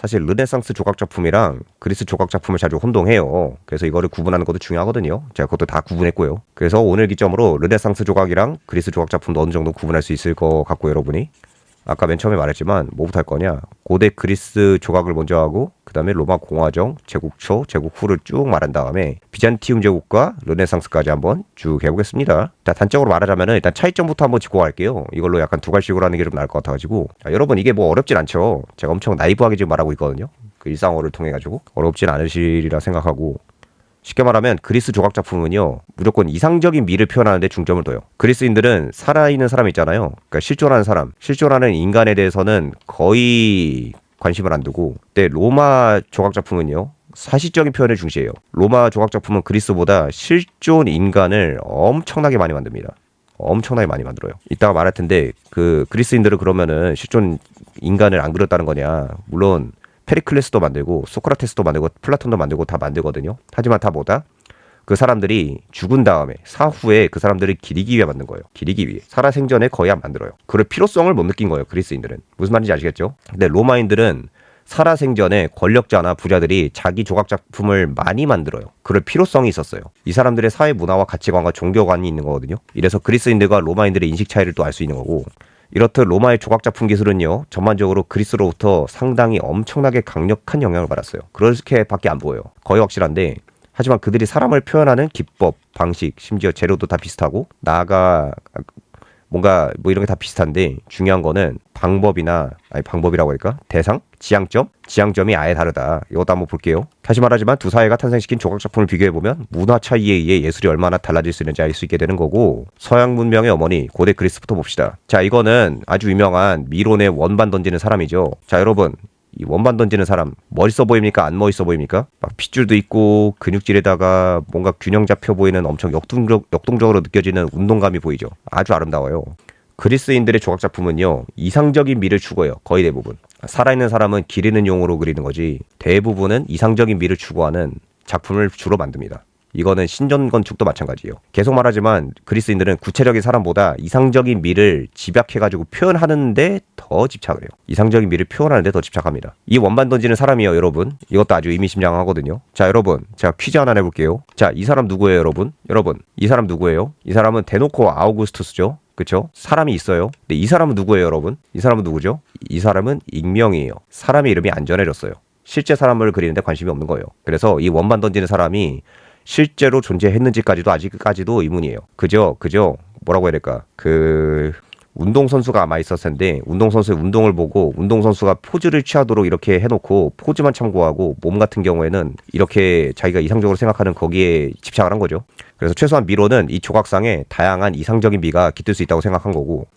사실 르네상스 조각 작품이랑 그리스 조각 작품을 자주 혼동해요. 그래서 이거를 구분하는 것도 중요하거든요. 제가 그것도 다 구분했고요. 그래서 오늘 기점으로 르네상스 조각이랑 그리스 조각 작품도 어느 정도 구분할 수 있을 것 같고, 여러분이 아까 맨 처음에 말했지만 뭐부터 할 거냐, 고대 그리스 조각을 먼저 하고 그 다음에 로마 공화정, 제국 초, 제국 후를 쭉 말한 다음에 비잔티움 제국과 르네상스까지 한번 쭉 해보겠습니다. 자, 단적으로 말하자면은 일단 차이점부터 한번 짚고 갈게요. 이걸로 약간 두 갈씩으로 하는 게 좀 나을 것 같아가지고. 자, 여러분 이게 뭐 어렵진 않죠. 제가 엄청 나이브하게 지금 말하고 있거든요. 그 일상어를 통해 가지고 어렵진 않으시리라 생각하고, 쉽게 말하면 그리스 조각 작품은요, 무조건 이상적인 미를 표현하는 데 중점을 둬요. 그리스인들은 살아있는 사람 있잖아요. 그러니까 실존하는 사람, 실존하는 인간에 대해서는 거의 관심을 안 두고, 근데 로마 조각 작품은요, 사실적인 표현을 중시해요. 로마 조각 작품은 그리스보다 실존 인간을 엄청나게 많이 만듭니다. 엄청나게 많이 만들어요. 이따가 말할 텐데, 그 그리스인들은 그러면은 실존 인간을 안 그렸다는 거냐? 물론 페리클레스도 만들고 소크라테스도 만들고 플라톤도 만들고 다 만들거든요. 하지만 다 뭐다? 그 사람들이 죽은 다음에 사후에 그 사람들을 기리기 위해 만든 거예요. 기리기 위해. 살아생전에 거의 안 만들어요. 그럴 필요성을 못 느낀 거예요. 그리스인들은. 무슨 말인지 아시겠죠? 근데 로마인들은 살아생전에 권력자나 부자들이 자기 조각 작품을 많이 만들어요. 그럴 필요성이 있었어요. 이 사람들의 사회 문화와 가치관과 종교관이 있는 거거든요. 이래서 그리스인들과 로마인들의 인식 차이를 또 알 수 있는 거고, 이렇듯 로마의 조각작품 기술은요, 전반적으로 그리스로부터 상당히 엄청나게 강력한 영향을 받았어요. 그렇게밖에 안 보여요. 거의 확실한데, 하지만 그들이 사람을 표현하는 기법, 방식, 심지어 재료도 다 비슷하고, 나아가 뭔가 뭐 이런 게 다 비슷한데, 중요한 거는 방법이나, 아니 방법이라고 할까? 대상? 지향점이 아예 다르다. 이것도 한번 볼게요. 다시 말하지만 두 사회가 탄생시킨 조각작품을 비교해보면 문화 차이에 의해 예술이 얼마나 달라질 수 있는지 알 수 있게 되는 거고, 서양 문명의 어머니 고대 그리스부터 봅시다. 자, 이거는 아주 유명한 미론의 원반 던지는 사람이죠. 자, 여러분, 이 원반 던지는 사람 멋있어 보입니까? 안 멋있어 보입니까? 막 핏줄도 있고 근육질에다가 뭔가 균형 잡혀 보이는 엄청 역동적으로 느껴지는 운동감이 보이죠. 아주 아름다워요. 그리스인들의 조각 작품은요, 이상적인 미를 추구해요. 거의 대부분. 살아있는 사람은 기리는 용으로 그리는 거지, 대부분은 이상적인 미를 추구하는 작품을 주로 만듭니다. 이거는 신전 건축도 마찬가지예요. 계속 말하지만 그리스인들은 구체적인 사람보다 이상적인 미를 집약해가지고 표현하는데 더 집착을 해요. 이상적인 미를 표현하는데 더 집착합니다. 이 원반 던지는 사람이에요, 여러분. 이것도 아주 의미심장하거든요. 자, 여러분, 제가 퀴즈 하나 내볼게요. 자, 이 사람 누구예요, 여러분? 이 사람 누구예요? 이 사람은 대놓고 아우구스투스죠. 그쵸? 사람이 있어요. 근데 이 사람은 누구예요, 여러분? 이 사람은 누구죠? 이 사람은 익명이에요. 사람의 이름이 안 전해졌어요. 실제 사람을 그리는데 관심이 없는 거예요. 그래서 이 원반 던지는 사람이 실제로 존재했는지까지도 아직까지도 의문이에요. 그죠? 뭐라고 해야 될까? 운동선수가 아마 있었을 텐데, 운동선수의 운동을 보고 운동선수가 포즈를 취하도록 이렇게 해놓고 포즈만 참고하고 몸 같은 경우에는 이렇게 자기가 이상적으로 생각하는 거기에 집착을 한 거죠. 그래서 최소한 미로는 이 조각상에 다양한 이상적인 미가 깃들 수 있다고 생각한 거고,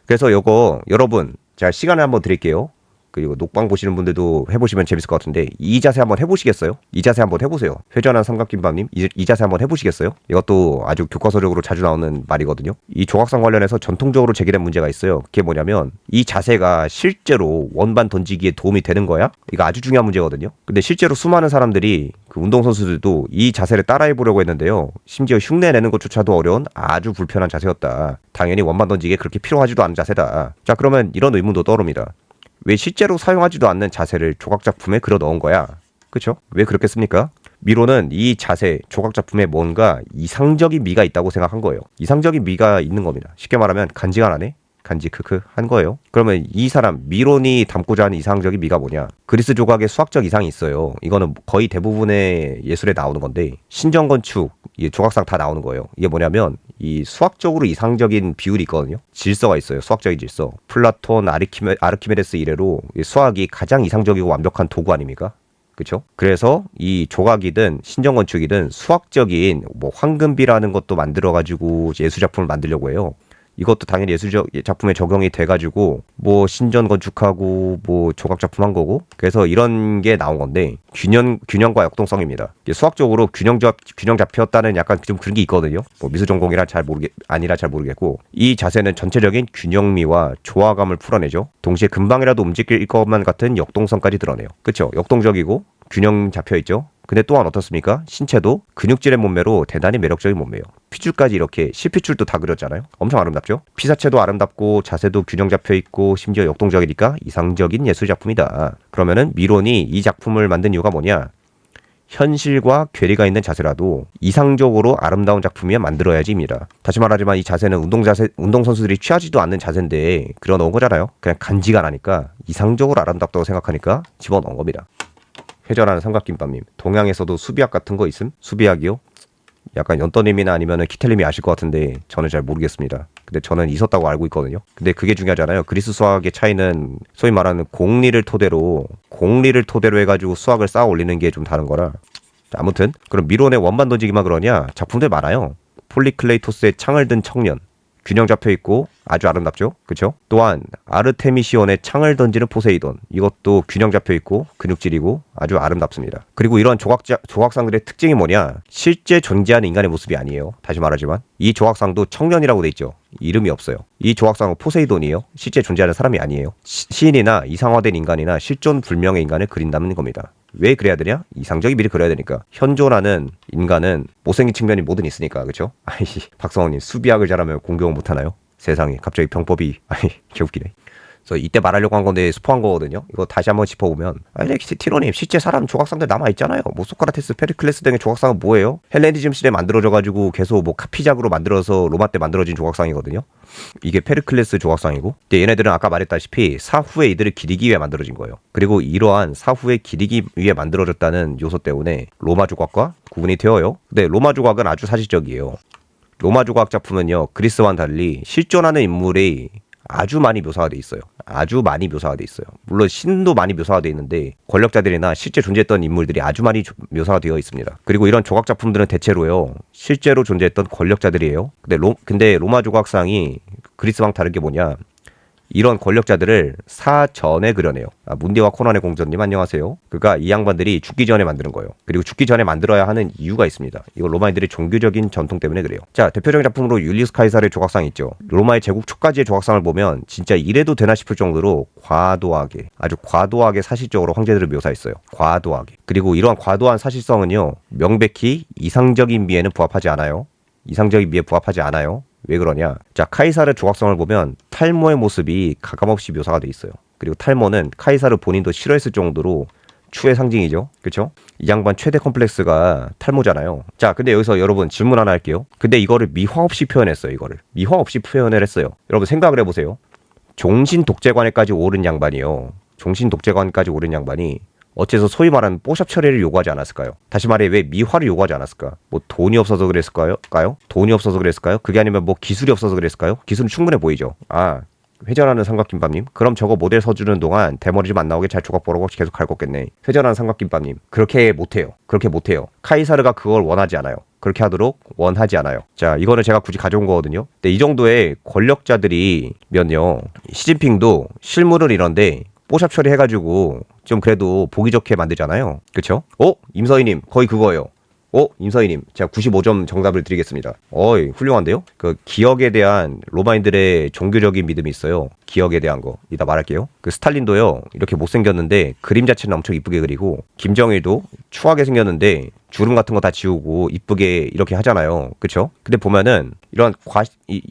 그래서 요거 여러분 제가 시간을 한번 드릴게요. 그리고 녹방 보시는 분들도 해보시면 재밌을 것 같은데, 이 자세 한번 해보시겠어요? 이 자세 한번 해보세요. 회전한 삼각김밥님, 이 자세 한번 해보시겠어요? 이것도 아주 교과서적으로 자주 나오는 말이거든요. 이 조각상 관련해서 전통적으로 제기된 문제가 있어요. 그게 뭐냐면, 이 자세가 실제로 원반 던지기에 도움이 되는 거야? 이거 아주 중요한 문제거든요. 근데 실제로 수많은 사람들이, 그 운동선수들도 이 자세를 따라해보려고 했는데요, 심지어 흉내내는 것조차도 어려운 아주 불편한 자세였다. 당연히 원반 던지기에 그렇게 필요하지도 않은 자세다. 자, 그러면 이런 의문도 떠오릅니다. 왜 실제로 사용하지도 않는 자세를 조각작품에 그려 넣은 거야? 그쵸? 왜 그렇겠습니까? 미로는 이 자세, 조각작품에 뭔가 이상적인 미가 있다고 생각한 거예요. 이상적인 미가 있는 겁니다. 쉽게 말하면 간지가 나네? 간지 크크 한 거예요. 그러면 이 사람 미론이 담고자 하는 이상적인 미가 뭐냐? 그리스 조각에 수학적 이상이 있어요. 이거는 거의 대부분의 예술에 나오는 건데, 신전 건축, 이 조각상 다 나오는 거예요. 이게 뭐냐면 이 수학적으로 이상적인 비율이 있거든요. 질서가 있어요. 수학적인 질서. 플라톤, 아르키메데스 이래로 수학이 가장 이상적이고 완벽한 도구 아닙니까? 그렇죠? 그래서 이 조각이든 신전 건축이든 수학적인 뭐 황금비라는 것도 만들어가지고 예술작품을 만들려고 해요. 이것도 당연히 예술적 작품에 적용이 돼가지고 뭐 신전 건축하고 뭐 조각 작품 한 거고, 그래서 이런 게 나온 건데, 균형과 역동성입니다. 수학적으로 균형 잡혔다는 약간 좀 그런 게 있거든요. 뭐 미술 전공이라 잘 모르겠고, 이 자세는 전체적인 균형미와 조화감을 풀어내죠. 동시에 금방이라도 움직일 것만 같은 역동성까지 드러내요. 그렇죠? 역동적이고 균형 잡혀 있죠. 근데 또한 어떻습니까? 신체도 근육질의 몸매로 대단히 매력적인 몸매예요. 피줄까지 이렇게 실핏줄도 다 그렸잖아요. 엄청 아름답죠? 피사체도 아름답고 자세도 균형 잡혀 있고 심지어 역동적이니까 이상적인 예술 작품이다. 그러면은 미론이 이 작품을 만든 이유가 뭐냐? 현실과 괴리가 있는 자세라도 이상적으로 아름다운 작품이야 만들어야지입니다. 다시 말하지만 이 자세는 운동선수들이 취하지도 않는 자세인데 그려놓은 거잖아요. 그냥 간지가 나니까 이상적으로 아름답다고 생각하니까 집어넣은 겁니다. 회전하는 삼각김밥님, 동양에서도 수비학 같은 거 있음? 수비학이요? 약간 연떠님이나 아니면 키텔님이 아실 것 같은데 저는 잘 모르겠습니다. 근데 저는 있었다고 알고 있거든요. 근데 그게 중요하잖아요. 그리스 수학의 차이는 소위 말하는 공리를 토대로 해가지고 수학을 쌓아 올리는 게 좀 다른 거라. 자, 아무튼 그럼 미론의 원반 던지기만 그러냐? 작품들 많아요. 폴리클레이토스의 창을 든 청년, 균형 잡혀 있고 아주 아름답죠. 그렇죠? 또한 아르테미시온의 창을 던지는 포세이돈, 이것도 균형 잡혀 있고 근육질이고 아주 아름답습니다. 그리고 이런 조각상들의 특징이 뭐냐? 실제 존재하는 인간의 모습이 아니에요. 다시 말하지만 이 조각상도 청년이라고 돼 있죠. 이름이 없어요. 이 조각상은 포세이돈이에요. 실제 존재하는 사람이 아니에요. 시인이나 이상화된 인간이나 실존 불명의 인간을 그린다는 겁니다. 왜 그래야 되냐? 이상적인 미를 그려야 되니까. 현존하는 인간은 못생긴 측면이 뭐든 있으니까. 그렇죠? 아이씨, 박성호님 수비학을 잘하면 공경을 못하나요? 세상에 갑자기 병법이 개웃기네. 그래서 이때 말하려고 한 건데 스포한 거거든요. 이거 다시 한번 짚어보면, 아니 티로님 실제 사람 조각상들 남아있잖아요. 뭐 소크라테스, 페리클레스 등의 조각상은 뭐예요? 헬레니즘 시대에 만들어져가지고 계속 뭐 카피작으로 만들어서 로마 때 만들어진 조각상이거든요. 이게 페르클레스 조각상이고, 근데 얘네들은 아까 말했다시피 사후에 이들을 기리기 위해 만들어진 거예요. 그리고 이러한 사후에 기리기 위해 만들어졌다는 요소 때문에 로마 조각과 구분이 되어요. 근데 로마 조각은 아주 사실적이에요. 로마 조각 작품은요, 그리스와는 달리 실존하는 인물이 아주 많이 묘사가 돼 있어요. 아주 많이 묘사가 돼 있어요. 물론 신도 많이 묘사가 돼 있는데 권력자들이나 실제 존재했던 인물들이 아주 많이 묘사가 되어 있습니다. 그리고 이런 조각 작품들은 대체로요, 실제로 존재했던 권력자들이에요. 근데 로마 조각상이 그리스랑 다른 게 뭐냐? 이런 권력자들을 사전에 그려내요. 문디와 코난의 공전님 안녕하세요. 그러니까 이 양반들이 죽기 전에 만드는 거예요. 그리고 죽기 전에 만들어야 하는 이유가 있습니다. 이거 로마인들의 종교적인 전통 때문에 그래요. 자, 대표적인 작품으로 율리우스 카이사르의 조각상 있죠. 로마의 제국 초까지의 조각상을 보면 진짜 이래도 되나 싶을 정도로 아주 과도하게 사실적으로 황제들을 묘사했어요. 과도하게. 그리고 이러한 과도한 사실성은요, 명백히 이상적인 미에는 부합하지 않아요. 이상적인 미에 부합하지 않아요. 왜 그러냐? 자, 카이사르 조각상을 보면 탈모의 모습이 가감없이 묘사가 돼 있어요. 그리고 탈모는 카이사르 본인도 싫어했을 정도로 추의 상징이죠. 그렇죠? 이 양반 최대 컴플렉스가 탈모잖아요. 자, 근데 여기서 여러분 질문 하나 할게요. 근데 이거를 미화 없이 표현했어요. 미화 없이 표현을 했어요. 여러분 생각을 해보세요. 종신 독재관에까지 오른 양반이요. 종신 독재관까지 오른 양반이 어째서 소위 말하는 뽀샵 처리를 요구하지 않았을까요? 다시 말해, 왜 미화를 요구하지 않았을까? 뭐 돈이 없어서 그랬을까요? 돈이 없어서 그랬을까요? 그게 아니면 뭐 기술이 없어서 그랬을까요? 기술은 충분해 보이죠. 회전하는 삼각김밥님, 그럼 저거 모델 서주는 동안 대머리 좀 안 나오게 잘 조각 보라고 계속 갈 거겠네. 회전하는 삼각김밥님, 그렇게 못해요. 카이사르가 그걸 원하지 않아요. 그렇게 하도록 원하지 않아요. 자, 이거는 제가 굳이 가져온 거거든요. 근데 이 정도의 권력자들이면요, 시진핑도 실물은 이런데 뽀샵 처리해가지고 좀 그래도 보기 좋게 만들잖아요. 그쵸? 임서희님, 거의 그거예요. 임서희님, 제가 95점 정답을 드리겠습니다. 훌륭한데요? 그 기억에 대한 로마인들의 종교적인 믿음이 있어요. 기억에 대한 거 이따 말할게요. 그 스탈린도요, 이렇게 못생겼는데 그림 자체는 엄청 이쁘게 그리고, 김정일도 추하게 생겼는데 주름 같은 거 다 지우고 이쁘게 이렇게 하잖아요. 그쵸? 근데 보면은 이런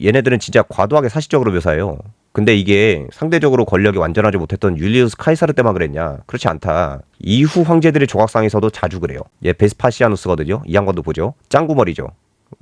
얘네들은 진짜 과도하게 사실적으로 묘사해요. 근데 이게 상대적으로 권력이 완전하지 못했던 율리우스 카이사르 때만 그랬냐? 그렇지 않다. 이후 황제들의 조각상에서도 자주 그래요. 얘 베스파시아누스거든요. 이 양반도 보죠. 짱구머리죠.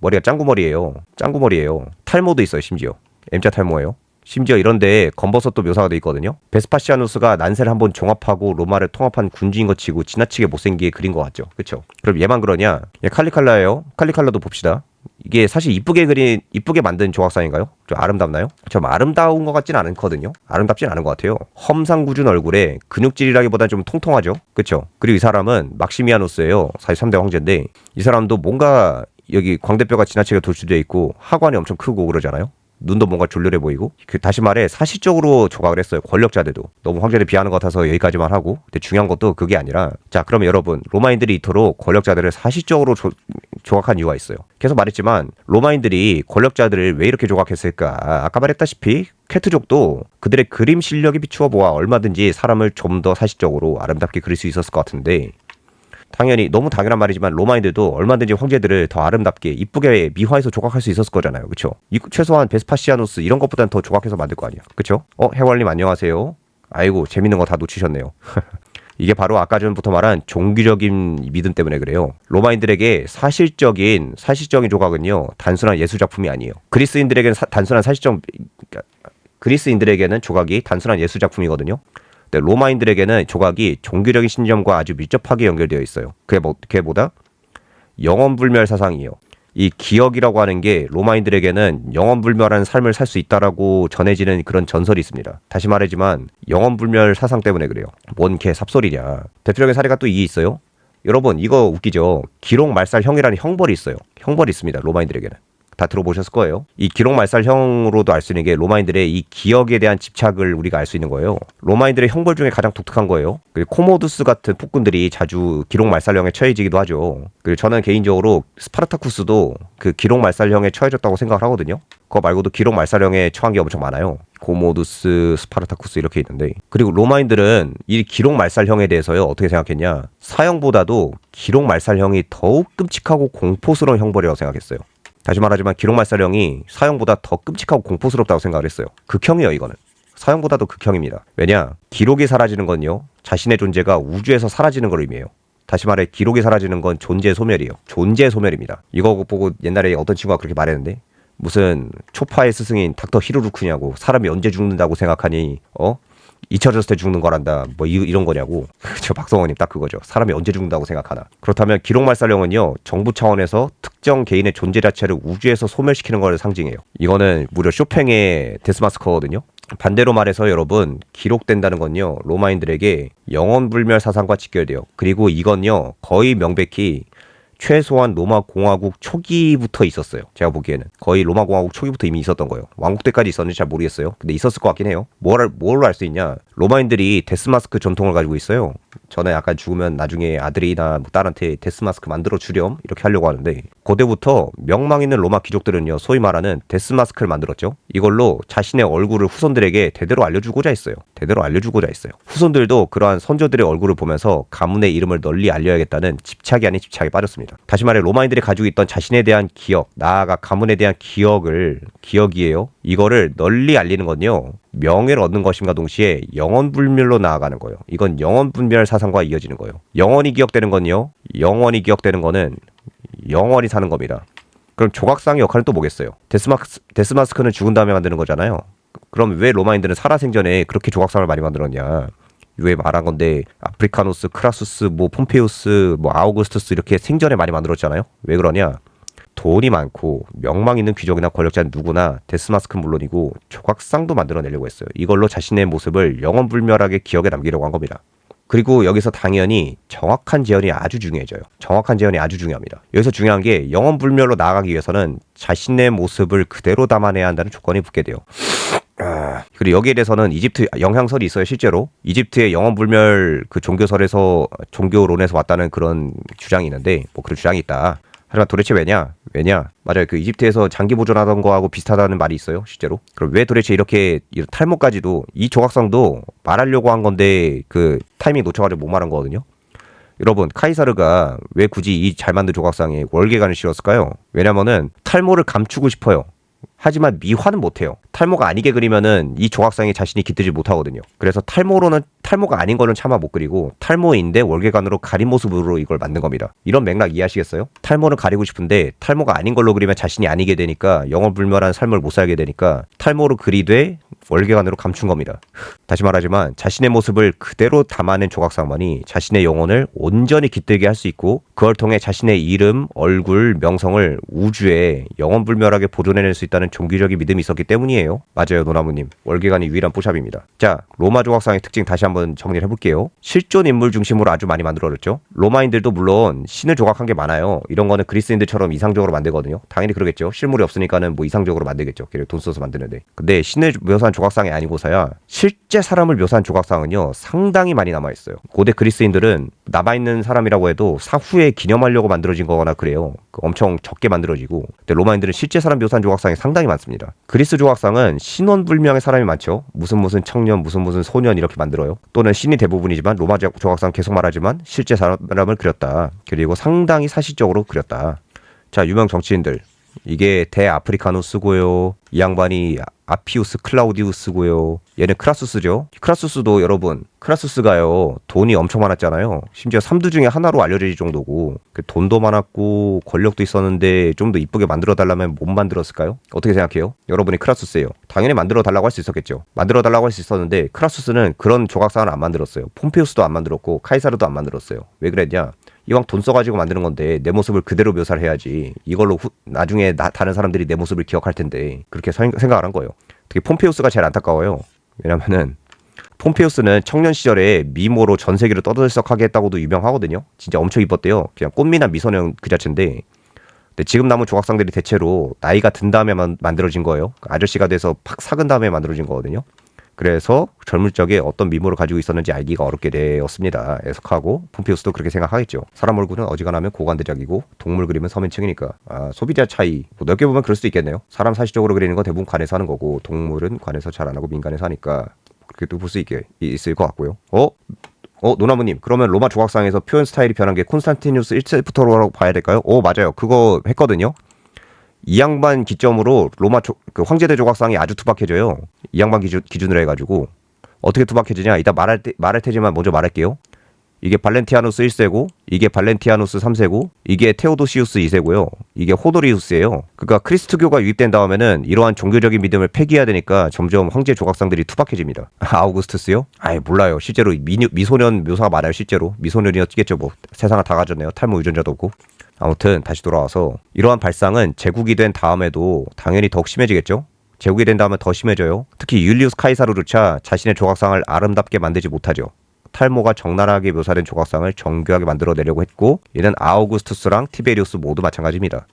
머리가 짱구머리예요. 탈모도 있어요. 심지어 M자 탈모예요. 심지어 이런데 검버섯도 묘사가 돼 있거든요. 베스파시아누스가 난세를 한번 종합하고 로마를 통합한 군주인 것 치고 지나치게 못생기게 그린 것 같죠. 그쵸? 그럼 얘만 그러냐? 얘 칼리칼라예요. 칼리칼라도 봅시다. 이게 사실 이쁘게 만든 조각상인가요? 좀 아름답나요? 좀 아름다운 것 같진 않거든요. 아름답진 않은 것 같아요. 험상궂은 얼굴에 근육질이라기보다는 좀 통통하죠. 그쵸? 그리고 이 사람은 막시미아누스예요. 사실 3대 황제인데, 이 사람도 뭔가 여기 광대뼈가 지나치게 돌출되어 있고 하관이 엄청 크고 그러잖아요. 눈도 뭔가 졸렬해 보이고. 다시 말해 사실적으로 조각을 했어요. 권력자들도. 너무 황제를 비하는 것 같아서 여기까지만 하고, 근데 중요한 것도 그게 아니라, 자, 그러면 여러분, 로마인들이 이토록 권력자들을 사실적으로 조각한 이유가 있어요. 계속 말했지만 로마인들이 권력자들을 왜 이렇게 조각했을까? 아까 말했다시피 쾌트족도 그들의 그림 실력이 비추어 보아 얼마든지 사람을 좀 더 사실적으로 아름답게 그릴 수 있었을 것 같은데, 당연히 너무 당연한 말이지만 로마인들도 얼마든지 황제들을 더 아름답게 이쁘게 미화해서 조각할 수 있었을 거잖아요. 그쵸? 최소한 베스파시아누스 이런 것보다는 더 조각해서 만들 거 아니야. 그쵸? 해월님 안녕하세요. 아이고 재밌는 거 다 놓치셨네요. 이게 바로 아까 전부터 말한 종교적인 믿음 때문에 그래요. 로마인들에게 사실적인 조각은요 단순한 예술 작품이 아니에요. 그리스인들에게는 조각이 단순한 예술 작품이거든요. 근데 로마인들에게는 조각이 종교적인 신념과 아주 밀접하게 연결되어 있어요. 그게 뭐다? 영원불멸 사상이에요. 이 기억이라고 하는 게 로마인들에게는 영원불멸한 삶을 살 수 있다라고 전해지는 그런 전설이 있습니다. 다시 말하지만 영원불멸 사상 때문에 그래요. 뭔 개 삽소리냐. 대표적인 사례가 또 이게 있어요. 여러분 이거 웃기죠. 기록말살형이라는 형벌이 있어요. 형벌이 있습니다. 로마인들에게는. 다 들어보셨을 거예요. 이 기록말살형으로도 알 수 있는 게 로마인들의 이 기억에 대한 집착을 우리가 알 수 있는 거예요. 로마인들의 형벌 중에 가장 독특한 거예요. 그리고 코모두스 같은 폭군들이 자주 기록말살형에 처해지기도 하죠. 그리고 저는 개인적으로 스파르타쿠스도 그 기록말살형에 처해졌다고 생각을 하거든요. 그거 말고도 기록말살형에 처한 게 엄청 많아요. 코모두스, 스파르타쿠스 이렇게 있는데, 그리고 로마인들은 이 기록말살형에 대해서요 어떻게 생각했냐, 사형보다도 기록말살형이 더욱 끔찍하고 공포스러운 형벌이라고 생각했어요. 다시 말하지만 기록말살형이 사형보다 더 끔찍하고 공포스럽다고 생각을 했어요. 극형이에요. 이거는 사형보다도 극형입니다. 왜냐, 기록이 사라지는 건요 자신의 존재가 우주에서 사라지는 걸 의미해요. 다시 말해 기록이 사라지는 건 존재 소멸이에요. 존재 소멸입니다. 이거 보고 옛날에 어떤 친구가 그렇게 말했는데, 무슨 초파의 스승인 닥터 히루루크냐고, 사람이 언제 죽는다고 생각하니 잊혀졌을 때 죽는 거란다, 뭐 이런 거냐고. 저 박성원님 딱 그거죠. 사람이 언제 죽는다고 생각하나. 그렇다면 기록말살형은요 정부 차원에서 특정 개인의 존재 자체를 우주에서 소멸시키는 걸 상징해요. 이거는 무려 쇼팽의 데스마스커거든요. 반대로 말해서 여러분, 기록된다는 건요 로마인들에게 영원불멸 사상과 직결돼요. 그리고 이건요 거의 명백히 최소한 로마 공화국 초기부터 있었어요. 제가 보기에는 거의 로마 공화국 초기부터 이미 있었던 거예요. 왕국 때까지 있었는지 잘 모르겠어요. 근데 있었을 것 같긴 해요. 뭘로 알 수 있냐, 로마인들이 데스마스크 전통을 가지고 있어요. 저는 약간 죽으면 나중에 아들이나 뭐 딸한테 데스마스크 만들어 주렴 이렇게 하려고 하는데, 고대부터 명망 있는 로마 귀족들은요 소위 말하는 데스마스크를 만들었죠. 이걸로 자신의 얼굴을 후손들에게 대대로 알려주고자 했어요. 후손들도 그러한 선조들의 얼굴을 보면서 가문의 이름을 널리 알려야겠다는 집착이 아닌 집착에 빠졌습니다. 다시 말해 로마인들이 가지고 있던 자신에 대한 기억, 나아가 가문에 대한 기억이에요. 이거를 널리 알리는 건요 명예를 얻는 것임과 동시에 영원불멸로 나아가는 거예요. 이건 영원불멸 사상과 이어지는 거예요. 영원히 기억되는 거는 영원히 사는 겁니다. 그럼 조각상의 역할은 또 뭐겠어요? 데스마스크는 죽은 다음에 만드는 거잖아요. 그럼 왜 로마인들은 살아생전에 그렇게 조각상을 많이 만들었냐? 왜 말한 건데, 아프리카누스, 크라수스, 뭐 폼페우스, 뭐 아우구스투스 이렇게 생전에 많이 만들었잖아요. 왜 그러냐? 돈이 많고 명망 있는 귀족이나 권력자는 누구나 데스마스크는 물론이고 조각상도 만들어내려고 했어요. 이걸로 자신의 모습을 영원불멸하게 기억에 남기려고 한 겁니다. 그리고 여기서 당연히 정확한 재현이 아주 중요합니다. 여기서 중요한 게, 영원불멸로 나아가기 위해서는 자신의 모습을 그대로 담아내야 한다는 조건이 붙게 돼요. 그리고 여기에 대해서는 이집트 영향설이 있어요. 실제로 이집트의 영원불멸 그 종교론에서 왔다는 그런 주장이 있는데, 뭐 그런 주장이 있다. 하지만 도대체 왜냐? 맞아요. 그 이집트에서 장기 보존하던 거하고 비슷하다는 말이 있어요. 실제로. 그럼 왜 도대체 이렇게 탈모까지도, 이 조각상도 말하려고 한 건데 그 타이밍 놓쳐가지고 못 말한 거거든요. 여러분, 카이사르가 왜 굳이 이 잘 만든 조각상에 월계관을 씌웠을까요? 왜냐면은 탈모를 감추고 싶어요. 하지만 미화는 못해요. 탈모가 아니게 그리면은 이 조각상에 자신이 깃들지 못하거든요. 그래서 탈모가 아닌 거는 차마 못 그리고, 탈모인데 월계관으로 가린 모습으로 이걸 만든 겁니다. 이런 맥락 이해하시겠어요? 탈모를 가리고 싶은데 탈모가 아닌 걸로 그리면 자신이 아니게 되니까 영원불멸한 삶을 못 살게 되니까 탈모로 그리되 월계관으로 감춘 겁니다. 다시 말하지만 자신의 모습을 그대로 담아낸 조각상만이 자신의 영혼을 온전히 깃들게 할 수 있고, 그걸 통해 자신의 이름, 얼굴, 명성을 우주에 영원불멸하게 보존해낼 수 있다는 종교적인 믿음이 있었기 때문이에요. 맞아요, 노나무님. 월계관이 유일한 뽀샵입니다. 자, 로마 조각상의 특징 다시 한번 정리를 해볼게요. 실존 인물 중심으로 아주 많이 만들어졌죠. 로마인들도 물론 신을 조각한 게 많아요. 이런 거는 그리스인들처럼 이상적으로 만들거든요. 당연히 그러겠죠. 실물이 없으니까는 뭐 이상적으로 만들겠죠. 걔를 돈 써서 만드는데. 근데 신을 묘사한 조각상이 아니고서야 실제 사람을 묘사한 조각상은요 상당히 많이 남아있어요. 고대 그리스인들은 남아있는 사람이라고 해도 사후에 기념하려고 만들어진 거거나 그래요. 엄청 적게 만들어지고, 근데 로마인들은 실제 사람 묘사한 조각상이 상당히 많습니다. 그리스 조각상은 신원불명의 사람이 많죠. 무슨 청년, 무슨 소년 이렇게 만들어요. 또는 신이 대부분이지만 로마 조각상 계속 말하지만 실제 사람을 그렸다. 그리고 상당히 사실적으로 그렸다. 자, 유명 정치인들, 이게 대아프리카누스고요. 이 양반이 아피우스 클라우디우스고요. 얘는 크라수스죠. 크라수스도 여러분, 크라수스가요 돈이 엄청 많았잖아요. 심지어 3두 중에 하나로 알려질 정도고, 돈도 많았고 권력도 있었는데 좀 더 이쁘게 만들어 달라면 못 만들었을까요? 어떻게 생각해요? 여러분이 크라수스예요. 당연히 만들어 달라고 할 수 있었겠죠. 만들어 달라고 할 수 있었는데 크라수스는 그런 조각상을 안 만들었어요. 폼페우스도 안 만들었고 카이사르도 안 만들었어요. 왜 그랬냐? 이왕 돈 써가지고 만드는 건데 내 모습을 그대로 묘사를 해야지. 이걸로 나중에 다른 사람들이 내 모습을 기억할 텐데 그렇게 생각을 한 거예요. 특히 폼페우스가 제일 안타까워요. 왜냐면은 폼페우스는 청년 시절에 미모로 전 세계를 떠들썩하게 했다고도 유명하거든요. 진짜 엄청 이뻤대요. 그냥 꽃미남 미소년 그 자체인데, 근데 지금 남은 조각상들이 대체로 나이가 든 다음에 만들어진 거예요. 아저씨가 돼서 팍 삭은 다음에 만들어진 거거든요. 그래서 젊을 적에 어떤 미모를 가지고 있었는지 알기가 어렵게 되었습니다. 해석하고 폼페우스도 그렇게 생각하겠죠. 사람 얼굴은 어지간하면 고관대작이고 동물 그림은 서민층이니까. 소비자 차이 뭐 넓게 보면 그럴 수도 있겠네요. 사람 사실적으로 그리는 건 대부분 관에서 하는 거고 동물은 관에서 잘 안 하고 민간에서 하니까 그렇게 또 볼 수 있을 것 같고요. 노나무님, 그러면 로마 조각상에서 표현 스타일이 변한 게 콘스탄티누스 1세부터라고 봐야 될까요? 맞아요. 그거 했거든요. 이 양반 기점으로 로마 그 황제대 조각상이 아주 투박해져요. 이 양반 기준으로 해가지고 어떻게 투박해지냐? 이따 말할 테지만 먼저 말할게요. 이게 발렌티아누스 1세고, 이게 발렌티아누스 3세고, 이게 테오도시우스 2세고요. 이게 호도리우스예요. 그러니까 크리스트교가 유입된 다음에는 이러한 종교적인 믿음을 폐기해야 되니까 점점 황제 조각상들이 투박해집니다. 아우구스투스요? 몰라요. 실제로 미소년 묘사가 많아요. 실제로 미소년이었겠죠. 뭐 세상을 다 가졌네요. 탈모 유전자도 없고. 아무튼 다시 돌아와서 이러한 발상은 제국이 된 다음에도 당연히 더욱 심해지겠죠. 제국이 된 다음에 더 심해져요. 특히 율리우스 카이사르조차 자신의 조각상을 아름답게 만들지 못하죠. 탈모가 적나라하게 묘사된 조각상을 정교하게 만들어내려고 했고, 이는 아우구스투스랑 티베리우스 모두 마찬가지입니다.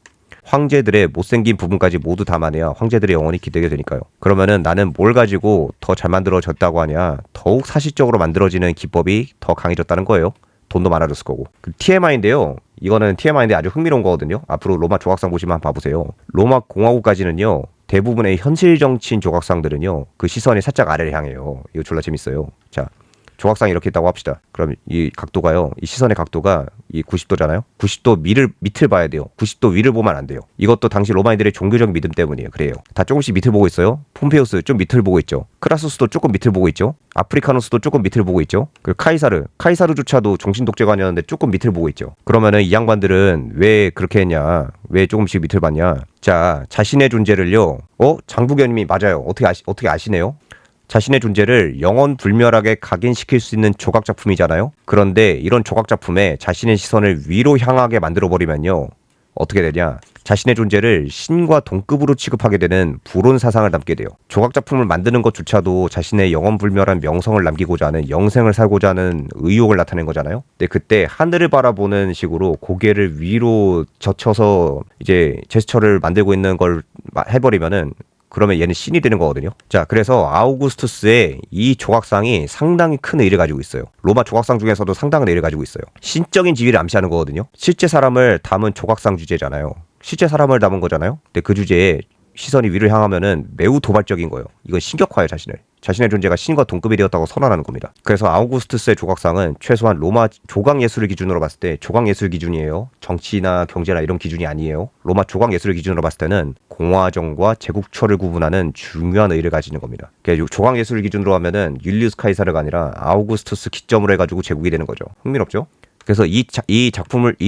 황제들의 못생긴 부분까지 모두 담아내야 황제들의 영혼이 기대게 되니까요. 그러면은 나는 뭘 가지고 더 잘 만들어졌다고 하냐? 더욱 사실적으로 만들어지는 기법이 더 강해졌다는 거예요. 돈도 많아졌을 거고. TMI인데요. 이거는 TMI인데 아주 흥미로운 거거든요. 앞으로 로마 조각상 보시면 한번 봐보세요. 로마 공화국까지는요, 대부분의 현실 정치인 조각상들은요, 그 시선이 살짝 아래를 향해요. 이거 졸라 재밌어요. 자, 조각상이 이렇게 있다고 합시다. 그럼 이 각도가요, 이 시선의 각도가 이 90도잖아요. 90도 밑을 봐야 돼요. 90도 위를 보면 안 돼요. 이것도 당시 로마인들의 종교적 믿음 때문이에요. 그래요. 다 조금씩 밑을 보고 있어요. 폼페우스 좀 밑을 보고 있죠. 크라수스도 조금 밑을 보고 있죠. 아프리카누스도 조금 밑을 보고 있죠. 그리고 카이사르조차도 정신 독재가 아니었는데 조금 밑을 보고 있죠. 그러면은 이 양반들은 왜 그렇게 했냐? 왜 조금씩 밑을 봤냐? 자, 자신의 존재를요. 장부견님이 맞아요. 어떻게 아시네요? 자신의 존재를 영원불멸하게 각인시킬 수 있는 조각작품이잖아요. 그런데 이런 조각작품에 자신의 시선을 위로 향하게 만들어버리면요, 어떻게 되냐? 자신의 존재를 신과 동급으로 취급하게 되는 불온 사상을 담게 돼요. 조각작품을 만드는 것조차도 자신의 영원불멸한 명성을 남기고자 하는, 영생을 살고자 하는 의욕을 나타낸 거잖아요. 근데 그때 하늘을 바라보는 식으로 고개를 위로 젖혀서 이제 제스처를 만들고 있는 걸 해버리면은, 그러면 얘는 신이 되는 거거든요. 자, 그래서 아우구스투스의 이 조각상이 상당히 큰 의의를 가지고 있어요. 로마 조각상 중에서도 상당한 의의를 가지고 있어요. 신적인 지위를 암시하는 거거든요. 실제 사람을 담은 조각상 주제잖아요. 실제 사람을 담은 거잖아요. 근데 그 주제에 시선이 위를 향하면은 매우 도발적인 거예요. 이건 신격화예요, 자신의 존재가 신과 동급이 되었다고 선언하는 겁니다. 그래서 아우구스투스의 조각상은 최소한 로마 조각 예술을 기준으로 봤을 때, 조각 예술 기준이에요. 정치나 경제나 이런 기준이 아니에요. 로마 조각 예술을 기준으로 봤을 때는 공화정과 제국처를 구분하는 중요한 의의를 가지는 겁니다. 그러니까 조각 예술을 기준으로 하면은 율리우스 카이사르가 아니라 아우구스투스 기점으로 해가지고 제국이 되는 거죠. 흥미롭죠? 그래서 이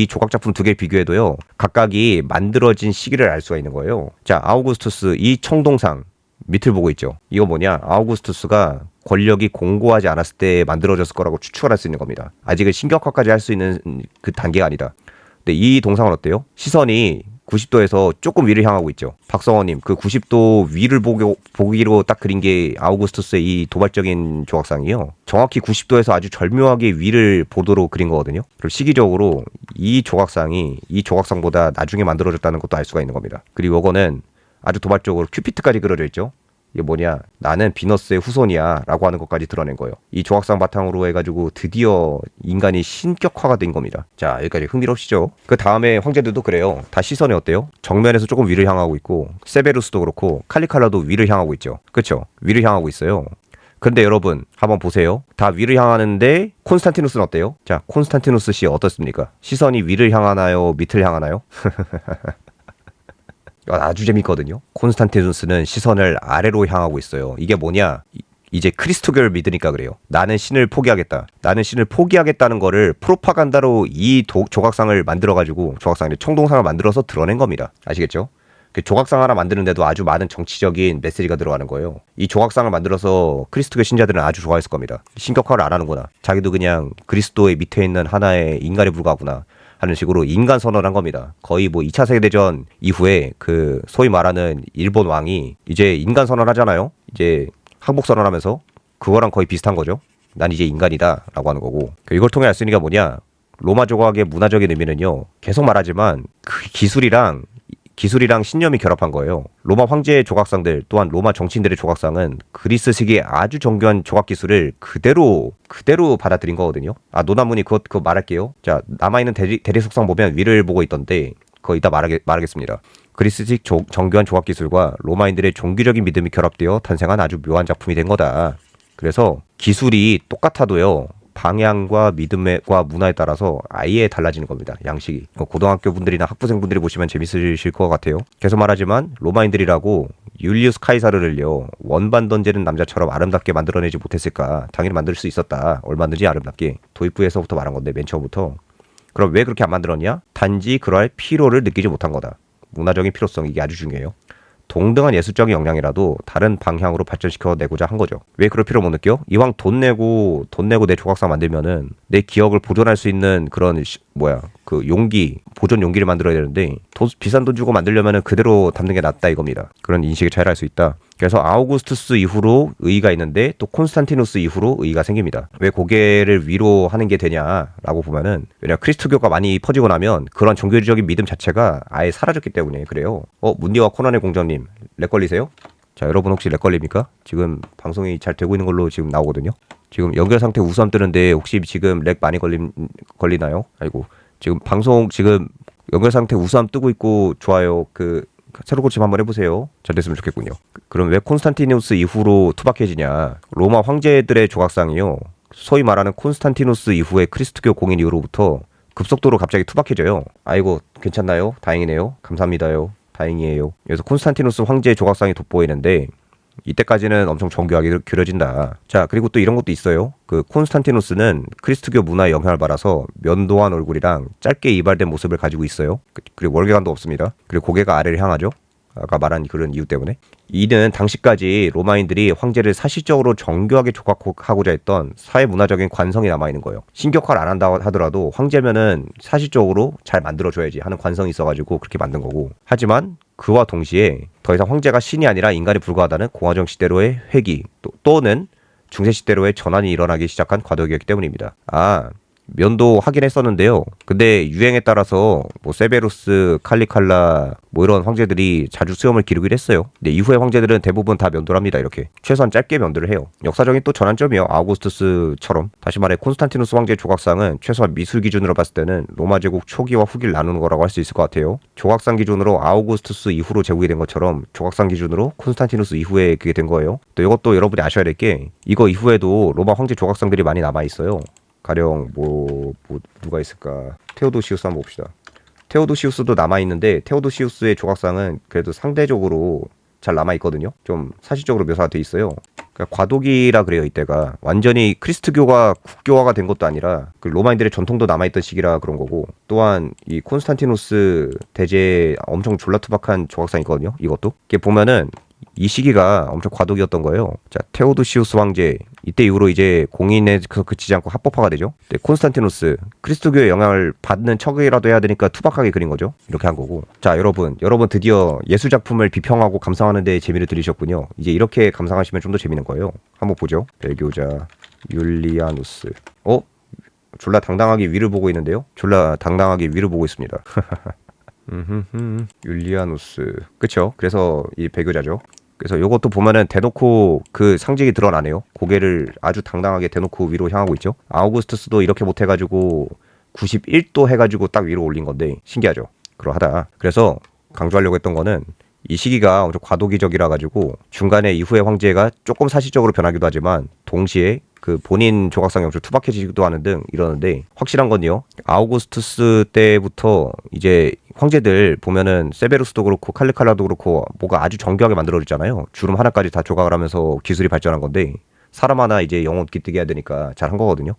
조각 작품 두 개를 비교해도요, 각각이 만들어진 시기를 알 수가 있는 거예요. 자, 아우구스투스 이 청동상 밑을 보고 있죠. 이거 뭐냐? 아우구스투스가 권력이 공고하지 않았을 때 만들어졌을 거라고 추측을 할 수 있는 겁니다. 아직은 신격화까지 할 수 있는 그 단계가 아니다. 근데 이 동상은 어때요? 시선이 90도에서 조금 위를 향하고 있죠. 박성원님, 그 90도 위를 보기로 딱 그린 게 아우구스투스의 이 도발적인 조각상이요. 정확히 90도에서 아주 절묘하게 위를 보도록 그린 거거든요. 그리고 시기적으로 이 조각상이 이 조각상보다 나중에 만들어졌다는 것도 알 수가 있는 겁니다. 그리고 이거는 아주 도발적으로 큐피트까지 그려져 있죠. 이게 뭐냐, 나는 비너스의 후손이야 라고 하는 것까지 드러낸 거예요. 이 조각상 바탕으로 해가지고 드디어 인간이 신격화가 된 겁니다. 자, 여기까지 흥미롭시죠? 그 다음에 황제들도 그래요. 다 시선이 어때요? 정면에서 조금 위를 향하고 있고, 세베루스도 그렇고 칼리칼라도 위를 향하고 있죠. 그쵸? 위를 향하고 있어요. 근데 여러분 한번 보세요. 다 위를 향하는데 콘스탄티누스는 어때요? 자, 콘스탄티누스 씨 어떻습니까? 시선이 위를 향하나요? 밑을 향하나요? 아주 재밌거든요. 콘스탄티누스는 시선을 아래로 향하고 있어요. 이게 뭐냐? 이제 크리스토교를 믿으니까 그래요. 나는 신을 포기하겠다. 나는 신을 포기하겠다는 거를 프로파간다로 이 조각상을 만들어가지고, 조각상이 청동상을 만들어서 드러낸 겁니다. 아시겠죠? 그 조각상 하나 만드는데도 아주 많은 정치적인 메시지가 들어가는 거예요. 이 조각상을 만들어서 그리스도교 신자들은 아주 좋아했을 겁니다. 신격화를 안 하는구나. 자기도 그냥 그리스도의 밑에 있는 하나의 인간에 불과하구나 하는 식으로 인간 선언한 겁니다. 거의 뭐 2차 세계대전 이후에 그 소위 말하는 일본 왕이 이제 인간 선언하잖아요. 이제 항복 선언하면서 그거랑 거의 비슷한 거죠. 난 이제 인간이다 라고 하는 거고, 이걸 통해 알 수 있는 게 뭐냐, 로마 조각의 문화적인 의미는요, 계속 말하지만 그 기술이랑 신념이 결합한 거예요. 로마 황제의 조각상들 또한 로마 정치인들의 조각상은 그리스식의 아주 정교한 조각 기술을 그대로 받아들인 거거든요. 아, 노나문이 그거 말할게요. 자, 남아있는 대리석상 보면 위를 보고 있던데 그거 이따 말하겠습니다. 그리스식 정교한 조각 기술과 로마인들의 종교적인 믿음이 결합되어 탄생한 아주 묘한 작품이 된 거다. 그래서 기술이 똑같아도요, 방향과 믿음과 문화에 따라서 아예 달라지는 겁니다. 양식이. 고등학교 분들이나 학부생 분들이 보시면 재밌으실 것 같아요. 계속 말하지만 로마인들이라고 율리우스 카이사르를요, 원반 던지는 남자처럼 아름답게 만들어내지 못했을까? 당연히 만들 수 있었다. 얼마든지 아름답게. 도입부에서부터 말한 건데, 맨 처음부터. 그럼 왜 그렇게 안 만들었냐? 단지 그럴 필요를 느끼지 못한 거다. 문화적인 필요성, 이게 아주 중요해요. 동등한 예술적인 역량이라도 다른 방향으로 발전시켜내고자 한 거죠. 왜 그럴 필요 못 느껴? 이왕 돈 내고 내 조각상 만들면은 내 기억을 보존할 수 있는 그런 그 용기, 보존 용기를 만들어야 되는데, 비싼 돈 주고 만들려면은 그대로 담는 게 낫다 이겁니다. 그런 인식의 차이를 알 수 있다. 그래서 아우구스투스 이후로 의의가 있는데 또 콘스탄티누스 이후로 의의가 생깁니다. 왜 고개를 위로 하는 게 되냐라고 보면은, 왜냐, 크리스토교가 많이 퍼지고 나면 그런 종교적인 믿음 자체가 아예 사라졌기 때문에 그래요. 문디와 코난의 공전님, 렉 걸리세요? 자, 여러분 혹시 렉 걸립니까? 지금 방송이 잘 되고 있는 걸로 지금 나오거든요. 지금 연결 상태 우수함 뜨는데 혹시 지금 렉 많이 걸리나요? 아이고, 지금 방송 지금 연결 상태 우수함 뜨고 있고 좋아요. 새로 고침 한번 해보세요. 잘 됐으면 좋겠군요. 그럼 왜 콘스탄티누스 이후로 투박해지냐? 로마 황제들의 조각상이요, 소위 말하는 콘스탄티누스 이후의 크리스토교 공인 이후로부터 급속도로 갑자기 투박해져요. 아이고, 괜찮나요? 다행이네요. 감사합니다요. 다행이에요. 그래서 콘스탄티누스 황제의 조각상이 돋보이는데 이때까지는 엄청 정교하게 그려진다. 자, 그리고 또 이런 것도 있어요. 그 콘스탄티누스는 크리스토교 문화의 영향을 받아서 면도한 얼굴이랑 짧게 이발된 모습을 가지고 있어요. 그리고 월계관도 없습니다. 그리고 고개가 아래를 향하죠. 아까 말한 그런 이유 때문에. 이는 당시까지 로마인들이 황제를 사실적으로 정교하게 조각하고자 했던 사회문화적인 관성이 남아있는 거예요. 신격화를 안 한다고 하더라도 황제면은 사실적으로 잘 만들어줘야지 하는 관성이 있어가지고 그렇게 만든 거고, 하지만 그와 동시에 더 이상 황제가 신이 아니라 인간에 불과하다는 공화정 시대로의 회귀 또는 중세 시대로의 전환이 일어나기 시작한 과도기였기 때문입니다. 면도 하긴 했었는데요. 근데 유행에 따라서 세베루스, 칼리칼라 이런 황제들이 자주 수염을 기르기도 했어요. 근데 이후의 황제들은 대부분 다 면도를 합니다. 이렇게 최소한 짧게 면도를 해요. 역사적인 또 전환점이요. 아우구스투스처럼. 다시 말해 콘스탄티누스 황제의 조각상은 최소한 미술 기준으로 봤을 때는 로마 제국 초기와 후기를 나누는 거라고 할 수 있을 것 같아요. 조각상 기준으로 아우구스투스 이후로 제국이 된 것처럼 조각상 기준으로 콘스탄티누스 이후에 그게 된 거예요. 또 이것도 여러분이 아셔야 될 게, 이거 이후에도 로마 황제 조각상들이 많이 남아 있어요. 가령 누가 있을까? 테오도시우스 한번 봅시다. 테오도시우스도 남아있는데 테오도시우스의 조각상은 그래도 상대적으로 잘 남아있거든요. 좀 사실적으로 묘사가 돼 있어요. 그러니까 과도기라 그래요. 이때가 완전히 크리스트교가 국교화가 된 것도 아니라 그 로마인들의 전통도 남아있던 시기라 그런 거고, 또한 이 콘스탄티누스 대제에 엄청 졸라투박한 조각상이 있거든요. 이것도 이게 보면은 이 시기가 엄청 과도기였던 거예요. 자, 테오도시우스 황제, 이때 이후로 이제 공인에서 그치지 않고 합법화가 되죠. 네, 콘스탄티누스, 그리스도교의 영향을 받는 척이라도 해야 되니까 투박하게 그린 거죠. 이렇게 한 거고. 자, 여러분 드디어 예술작품을 비평하고 감상하는 데 재미를 들이셨군요. 이제 이렇게 감상하시면 좀 더 재밌는 거예요. 한번 보죠. 배교자 율리아누스. 졸라 당당하게 위를 보고 있는데요. 졸라 당당하게 위를 보고 있습니다. 율리아누스. 그쵸? 그래서 이 배교자죠. 그래서 요것도 보면은 대놓고 그 상징이 드러나네요. 고개를 아주 당당하게 대놓고 위로 향하고 있죠. 아우구스투스도 이렇게 못해가지고 91도 해가지고 딱 위로 올린 건데 신기하죠. 그러하다. 그래서 강조하려고 했던 거는 이 시기가 엄청 과도기적이라 가지고 중간에 이후에 황제가 조금 사실적으로 변하기도 하지만 동시에 그 본인 조각상이 엄청 투박해지기도 하는 등 이러는데 확실한 건요. 아우구스투스 때부터 이제 황제들 보면은 세베루스도 그렇고 칼리칼라도 그렇고 뭐가 아주 정교하게 만들어졌잖아요. 주름 하나까지 다 조각을 하면서 기술이 발전한 건데 사람 하나 이제 영혼 기뜨게 해야 되니까 잘한 거거든요.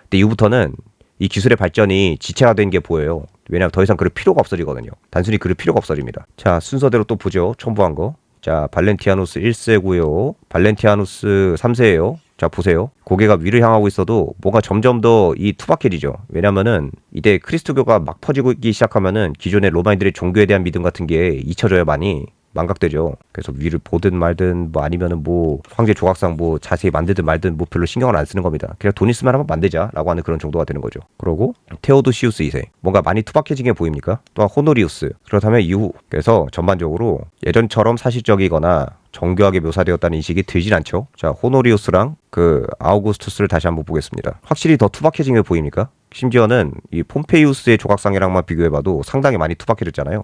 근데 이후부터는 이 기술의 발전이 지체가 된 게 보여요. 왜냐하면 더 이상 그럴 필요가 없어지거든요. 단순히 그럴 필요가 없어집니다. 자, 순서대로 또 보죠. 첨부한 거. 자, 발렌티아누스 1세고요. 발렌티아누스 3세예요. 자, 보세요. 고개가 위를 향하고 있어도 뭔가 점점 더 이 투박해지죠. 왜냐면은 이때 크리스토교가 막 퍼지기 시작하면은 기존의 로마인들의 종교에 대한 믿음 같은 게 잊혀져야 많이 망각되죠. 그래서 위를 보든 말든 뭐 아니면은 뭐 황제 조각상 뭐 자세히 만들든 말든 뭐 별로 신경을 안 쓰는 겁니다. 그냥 돈 있으면 한번 만들자라고 하는 그런 정도가 되는 거죠. 그러고 테오도시우스 2세 뭔가 많이 투박해진 게 보입니까? 또한 호노리우스 그렇다면 이후 그래서 전반적으로 예전처럼 사실적이거나 정교하게 묘사되었다는 인식이 들진 않죠. 자, 호노리우스랑 그 아우구스투스를 다시 한번 보겠습니다. 확실히 더 투박해진 게 보입니까? 심지어는 이 폼페이우스의 조각상이랑만 비교해봐도 상당히 많이 투박해졌잖아요.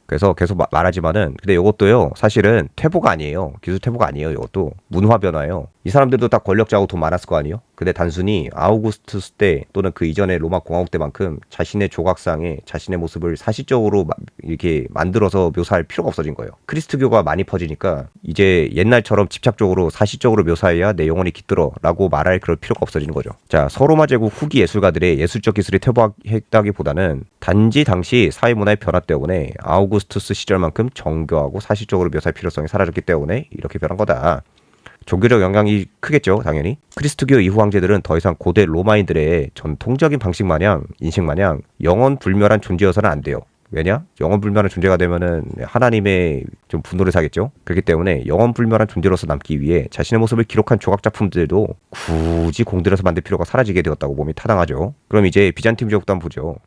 그래서 계속 말하지만은 근데 이것도요 사실은 퇴보가 아니에요. 기술 퇴보가 아니에요. 이것도 문화 변화예요. 이 사람들도 다 권력자고 돈 많았을 거 아니에요. 근데 단순히 아우구스투스 때 또는 그 이전의 로마 공화국 때만큼 자신의 조각상에 자신의 모습을 사실적으로 이렇게 만들어서 묘사할 필요가 없어진 거예요. 크리스트교가 많이 퍼지니까 이제 옛날처럼 집착적으로 사실적으로 묘사해야 내 영혼이 깃들어라고 말할 그럴 필요가 없어지는 거죠. 자, 서로마 제국 후기 예술가들의 예술적 기술이 퇴보했다기보다는 단지 당시 사회문화의 변화 때문에 아우구스투스 시절만큼 정교하고 사실적으로 묘사할 필요성이 사라졌기 때문에 이렇게 변한 거다. 종교적 영향이 크겠죠, 당연히. 크리스트교 이후 황제들은 더 이상 고대 로마인들의 전통적인 방식 마냥, 인식 마냥 영원 불멸한 존재여서는 안 돼요. 왜냐? 영원 불멸한 존재가 되면은 하나님의 좀 분노를 사겠죠. 그렇기 때문에 영원 불멸한 존재로서 남기 위해 자신의 모습을 기록한 조각 작품들도 굳이 공들여서 만들 필요가 사라지게 되었다고 봄이 타당하죠. 그럼 이제 비잔틴 제국도 한번 보죠.